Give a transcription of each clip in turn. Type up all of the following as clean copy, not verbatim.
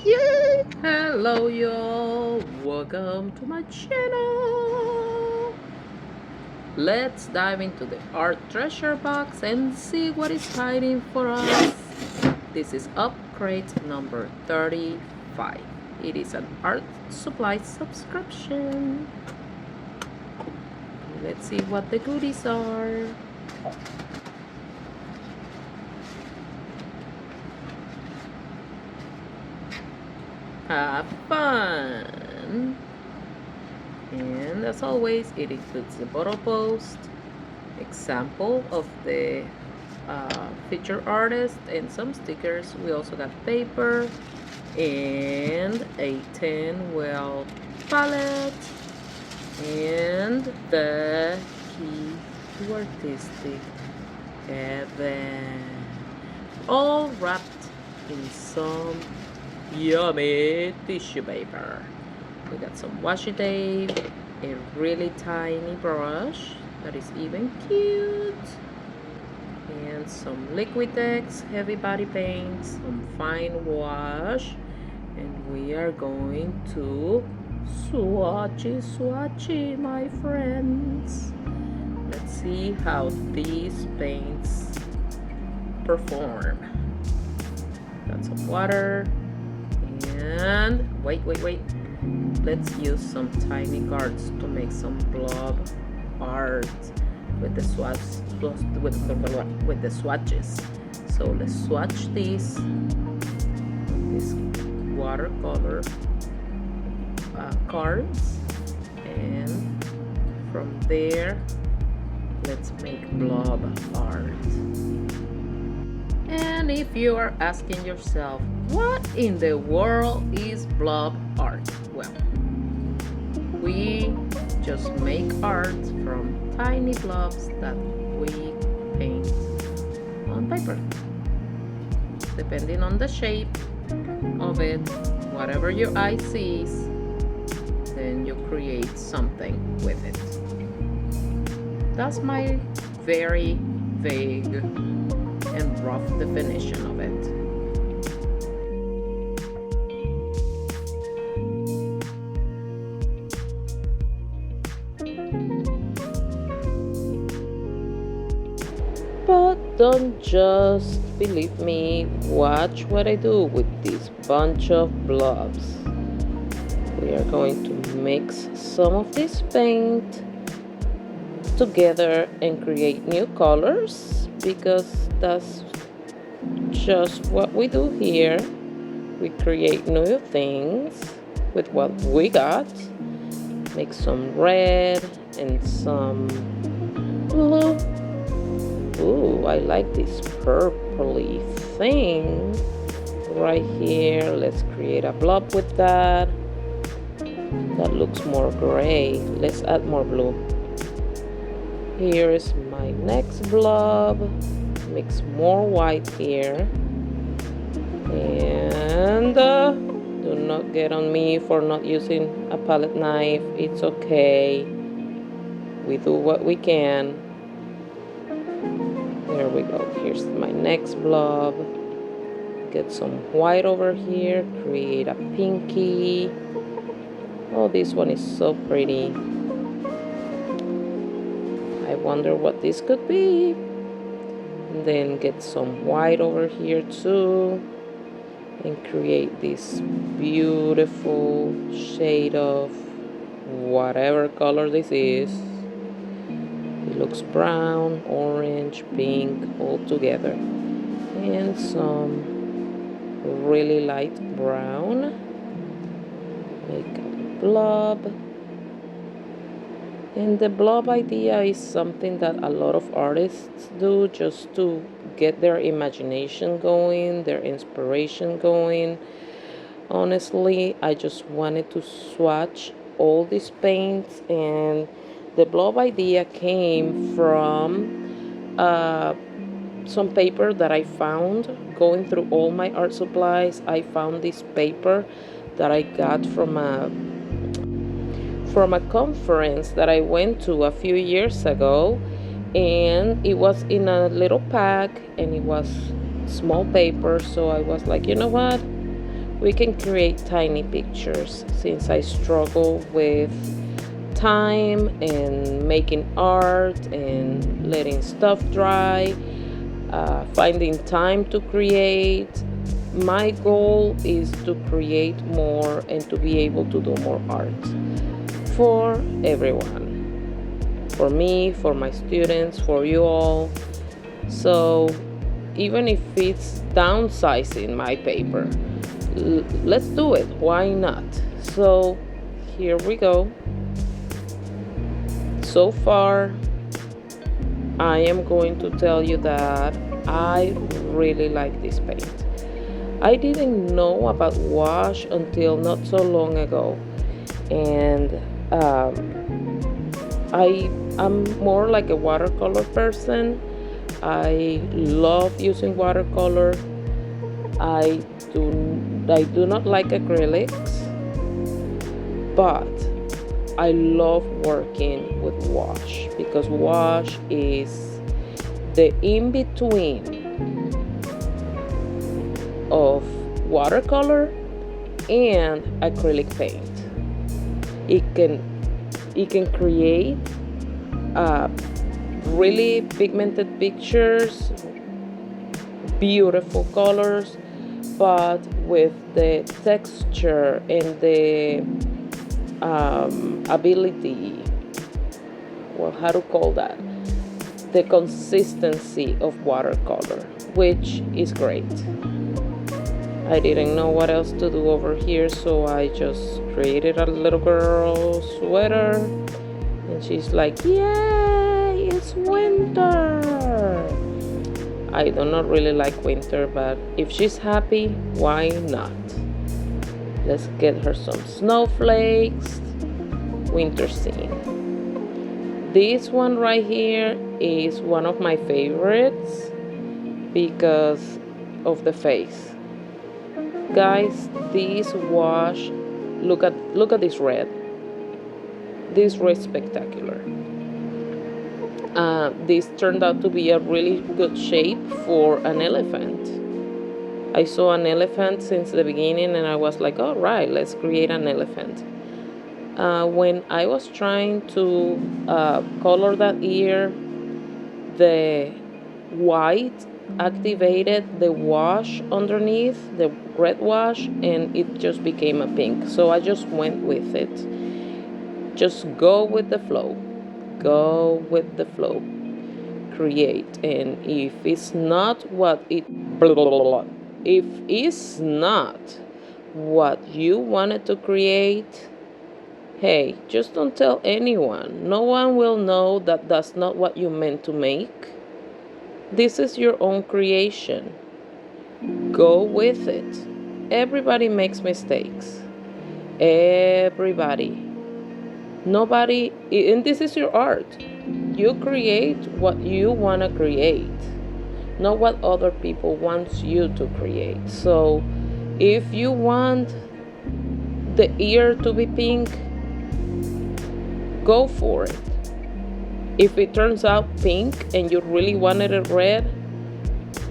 Yay! Hello y'all, welcome to my channel. Let's dive into the art treasure box and see what is hiding for us. This is Upcrate number 35. It is an art supply subscription. Let's see what the goodies are. Have fun! And as always, it includes the bottle post, example of the featured artist, and some stickers. We also got paper and a 10-well palette and the key to artistic heaven, all wrapped in some yummy tissue paper. We got some washi tape, a really tiny brush that is even cute, and some Liquitex heavy body paints, some fine wash, and we are going to swatchy my friends. Let's see how these paints perform. Got some water. And wait, let's use some tiny cards to make some blob art with the with the swatches. So let's swatch these watercolor cards, and from there let's make blob art. And if you are asking yourself, what in the world is blob art? Well, we just make art from tiny blobs that we paint on paper. Depending on the shape of it, whatever your eye sees, then you create something with it. That's my very vague and rough definition of it. But don't just believe me, watch what I do with this bunch of blobs. We are going to mix some of this paint together and create new colors, because that's just what we do here. We create new things with what we got. Make some red and some blue. Ooh, I like this purpley thing right here. Let's create a blob with that. That looks more gray. Let's add more blue. Here is my next blob. Mix more white here. And do not get on me for not using a palette knife. It's okay. We do what we can. There we go. Here's my next blob. Get some white over here. Create a pinky. Oh, this one is so pretty. I wonder what this could be. And then get some white over here too. And create this beautiful shade of whatever color this is. It looks brown, orange, pink, all together. And some really light brown. Make a blob. And the blob idea is something that a lot of artists do just to get their imagination going, their inspiration going. Honestly, I just wanted to swatch all these paints, and the blob idea came from some paper that I found going through all my art supplies. I found this paper that I got from a conference that I went to a few years ago, and it was in a little pack and it was small paper. So I was like, you know what, we can create tiny pictures. Since I struggle with time and making art and letting stuff dry, finding time to create, my goal is to create more and to be able to do more art for everyone, for me, for my students, for you all. So even if it's downsizing my paper, let's do it. Why not? So here we go. So far, I am going to tell you that I really like this paint. I didn't know about wash until not so long ago, and I'm more like a watercolor person. I love using watercolor. I do not like acrylics, but I love working with wash because wash is the in-between of watercolor and acrylic paint. It can create really pigmented pictures, beautiful colors, but with the texture and the ability, well, how to call that, the consistency of watercolor, which is great. I didn't know what else to do over here, so I just created a little girl sweater, and she's like, yay, it's winter. I do not really like winter, but if she's happy, why not? Let's get her some snowflakes. Winter scene. This one right here is one of my favorites because of the face. Guys, this wash, look at this red. This red is spectacular. This turned out to be a really good shape for an elephant. I saw an elephant since the beginning and I was like, all right, let's create an elephant. When I was trying to color that ear, the white activated the wash underneath, the red wash, and it just became a pink. So I just went with it. Just go with the flow. Go with the flow. Create. And if it's not what it if it's not what you wanted to create, hey, just don't tell anyone. No one will know that that's not what you meant to make. This is your own creation. Go with it. Everybody makes mistakes. Everybody. Nobody, and this is your art. You create what you want to create, not what other people want you to create. So if you want the ear to be pink, go for it. If it turns out pink and you really wanted it red,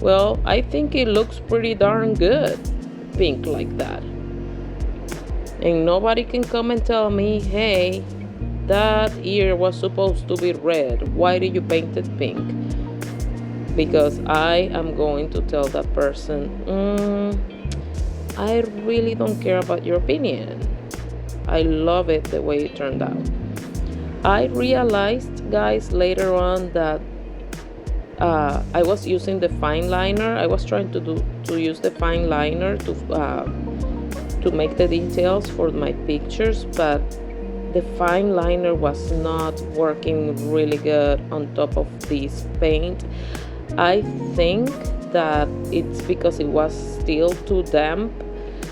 well, I think it looks pretty darn good pink like that. And nobody can come and tell me, hey, that ear was supposed to be red. Why did you paint it pink? Because I am going to tell that person, I really don't care about your opinion. I love it the way it turned out. I realized, guys, later on that I was using the fine liner. I was trying to use the fine liner to make the details for my pictures, but the fine liner was not working really good on top of this paint. I think that it's because it was still too damp.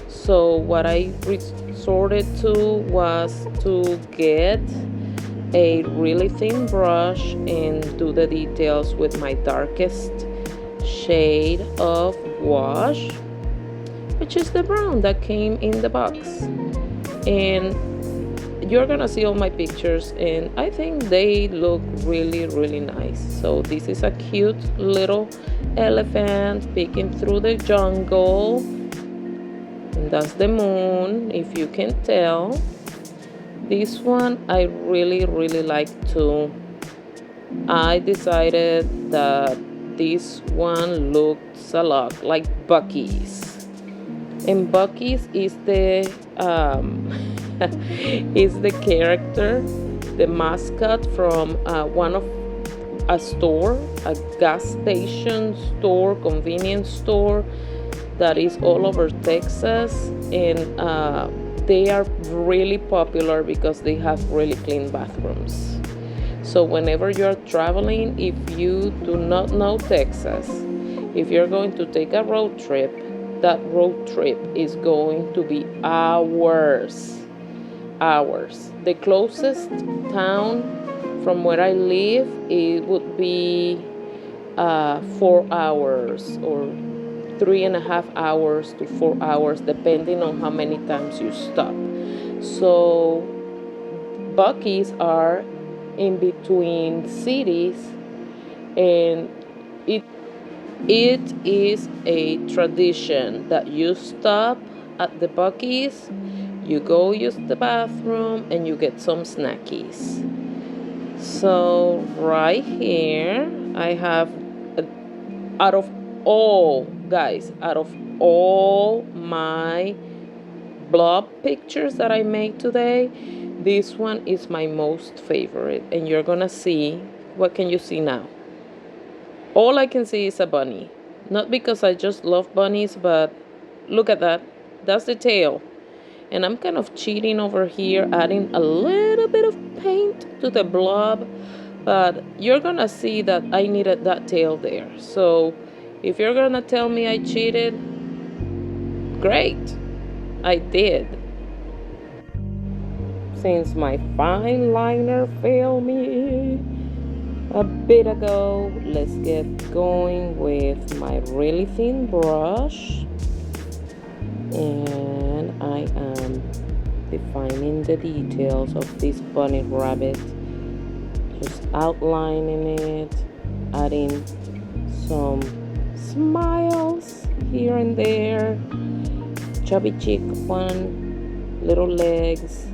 So what I resorted to was to get a really thin brush and do the details with my darkest shade of wash, which is the brown that came in the box. And you're gonna see all my pictures, and I think they look really, really nice. So this is a cute little elephant peeking through the jungle. And that's the moon, if you can tell. This one I really like too. I decided that this one looks a lot like Bucky's. And Bucky's is the is the character, the mascot from one of a store, a gas station store, convenience store that is all over Texas, and they are really popular because they have really clean bathrooms. So whenever you're traveling, if you do not know Texas, if you're going to take a road trip, that road trip is going to be hours. The closest town from where I live, it would be 4 hours or 3.5 hours to 4 hours, depending on how many times you stop. So Bucky's are in between cities, and it is a tradition that you stop at the Bucky's, you go use the bathroom, and you get some snackies. So right here I have, out of all my blob pictures that I made today, this one is my most favorite. And you're gonna see, what can you see now? All I can see is a bunny. Not because I just love bunnies, but look at that. That's the tail. And I'm kind of cheating over here, adding a little bit of paint to the blob, but you're gonna see that I needed that tail there. So if you're gonna tell me I cheated, great, I did. Since my fine liner failed me a bit ago, let's get going with my really thin brush, and I am defining the details of this bunny rabbit, just outlining it, adding some smiles here and there, chubby cheek one, little legs,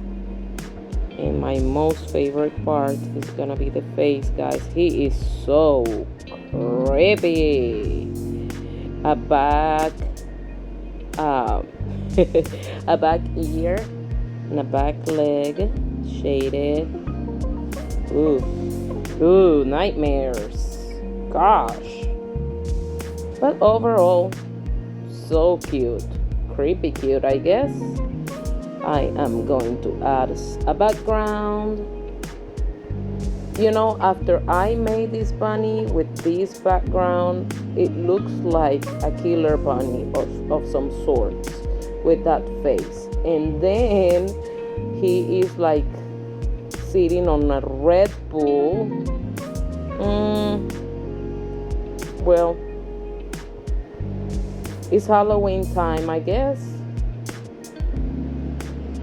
and my most favorite part is gonna be the face, guys. He is so creepy. A back a back ear and a back leg shaded. Ooh, nightmares, gosh. But overall, so cute, creepy cute, I guess. I am going to add a background. You know, after I made this bunny with this background, it looks like a killer bunny of some sorts with that face. And then he is like sitting on a Red Bull. Well, it's Halloween time, I guess.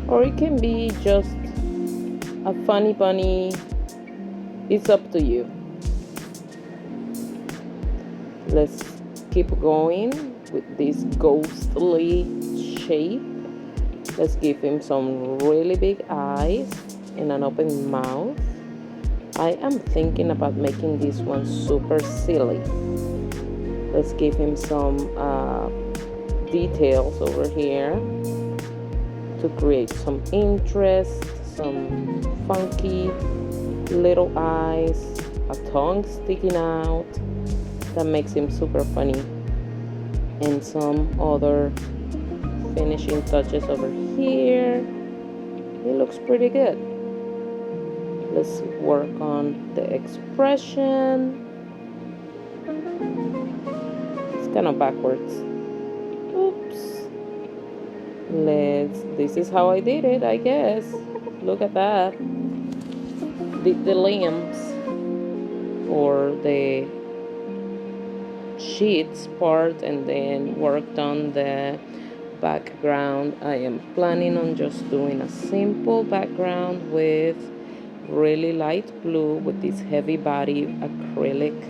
Or it can be just a funny bunny. It's up to you. Let's keep going with this ghostly shape. Let's give him some really big eyes and an open mouth. I am thinking about making this one super silly. Let's give him some details over here to create some interest, some funky little eyes, a tongue sticking out that makes him super funny, and some other finishing touches over here. It looks pretty good. Let's work on the expression. It's kind of backwards. Oops. This is how I did it, I guess. Look at that. Did the limbs or the sheets part and then worked on the background. I am planning on just doing a simple background with really light blue with this heavy body acrylic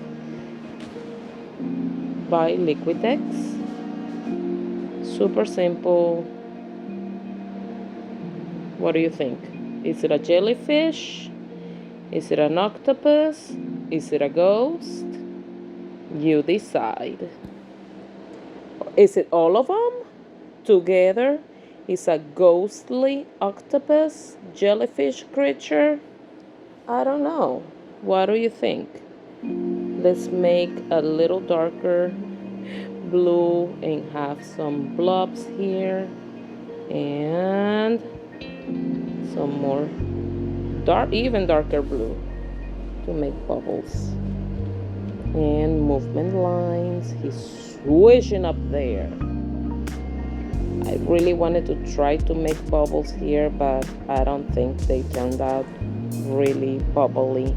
by Liquitex. Super simple, What do you think? Is it a jellyfish? Is it an octopus? Is it a ghost? You decide. Is it all of them together? Is a ghostly octopus jellyfish creature? I don't know. What do you think? Let's make a little darker blue and have some blobs here and some more even darker blue to make bubbles and movement lines. He's swishing up there. I really wanted to try to make bubbles here, but I don't think they turned out really bubbly.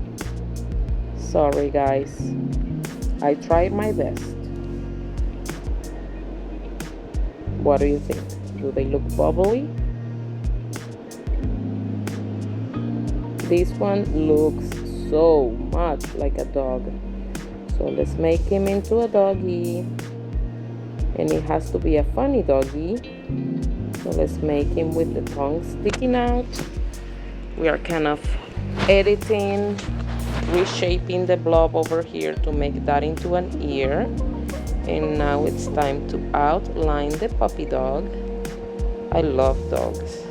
Sorry guys, I tried my best. What do you think? Do they look bubbly? This one looks so much like a dog. So let's make him into a doggy. And it has to be a funny doggy. So let's make him with the tongue sticking out. We are kind of editing, reshaping the blob over here to make that into an ear. And now it's time to outline the puppy dog. I love dogs.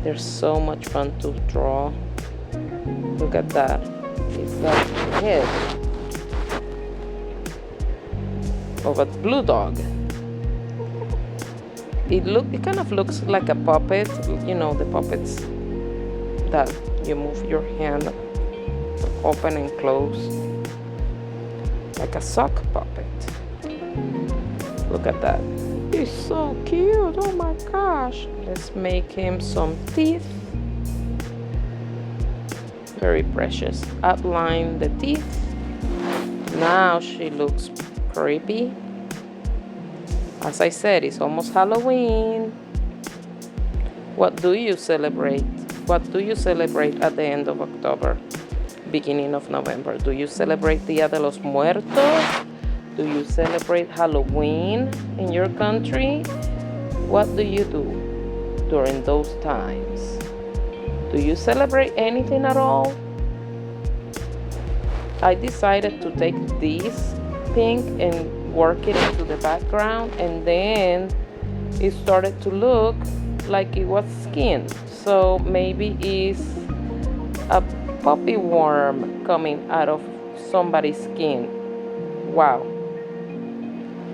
They're so much fun to draw. Look at that. It's like the head of a blue dog. It kind of looks like a puppet. You know, the puppets that you move your hand open and close, like a sock puppet. Look at that. He's so cute. Oh my gosh. Let's make him some teeth. Very precious. Outline the teeth. Now she looks creepy. As I said, it's almost Halloween. What do you celebrate? What do you celebrate at the end of October, beginning of November? Do you celebrate Dia de los Muertos? Do you celebrate Halloween in your country? What do you do during those times? Do you celebrate anything at all? I decided to take this pink and work it into the background, and then it started to look like it was skin. So maybe it's a puppy worm coming out of somebody's skin. Wow.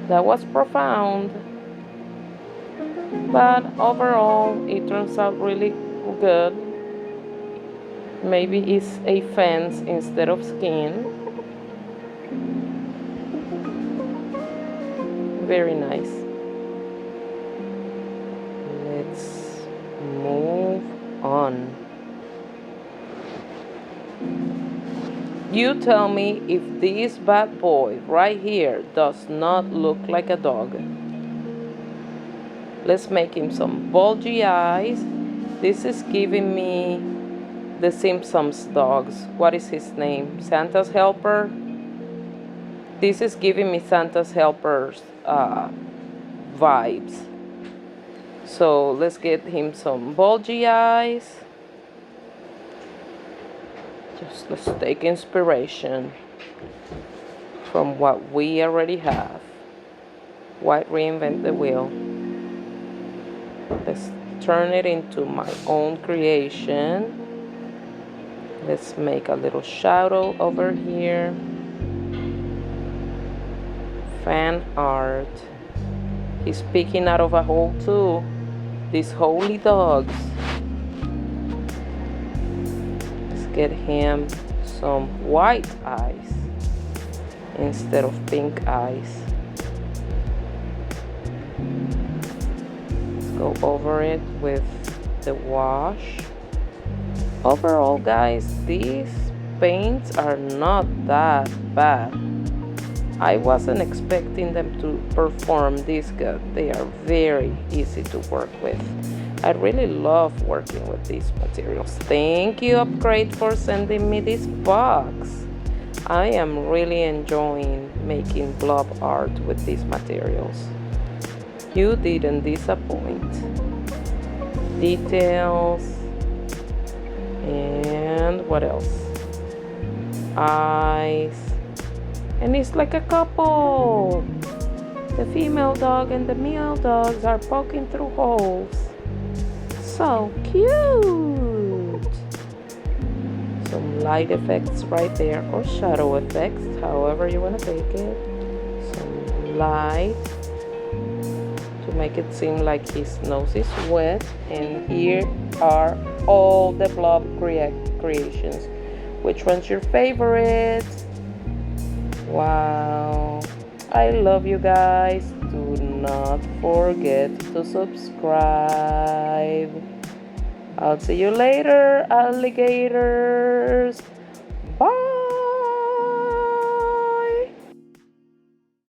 That was profound. But overall, it turns out really good. Maybe it's a fence instead of skin. Very nice. Let's move on. You tell me if this bad boy right here does not look like a dog. Let's make him some bulgy eyes. This is giving me the Simpsons dogs. What is his name? Santa's helper? This is giving me Santa's helper's vibes. So let's get him some bulgy eyes. Just let's take inspiration from what we already have. Why reinvent the wheel? Let's turn it into my own creation. Let's make a little shadow over here. Fan art. He's peeking out of a hole too. These holy dogs. Let's get him some white eyes instead of pink eyes. Let's go over it with the wash. Overall, guys, these paints are not that bad. I wasn't expecting them to perform this good. They are very easy to work with. I really love working with these materials. Thank you, Upcrate, for sending me this box. I am really enjoying making blob art with these materials. You didn't disappoint. details. And what else? Eyes. And it's like a couple. The female dog and the male dogs are poking through holes. So cute. Some light effects right there, or shadow effects, however you want to take it. Some light to make it seem like his nose is wet. And here are all the blob creations. Which one's your favorite? Wow, I love you guys. Do not forget to subscribe. I'll see you later, alligators.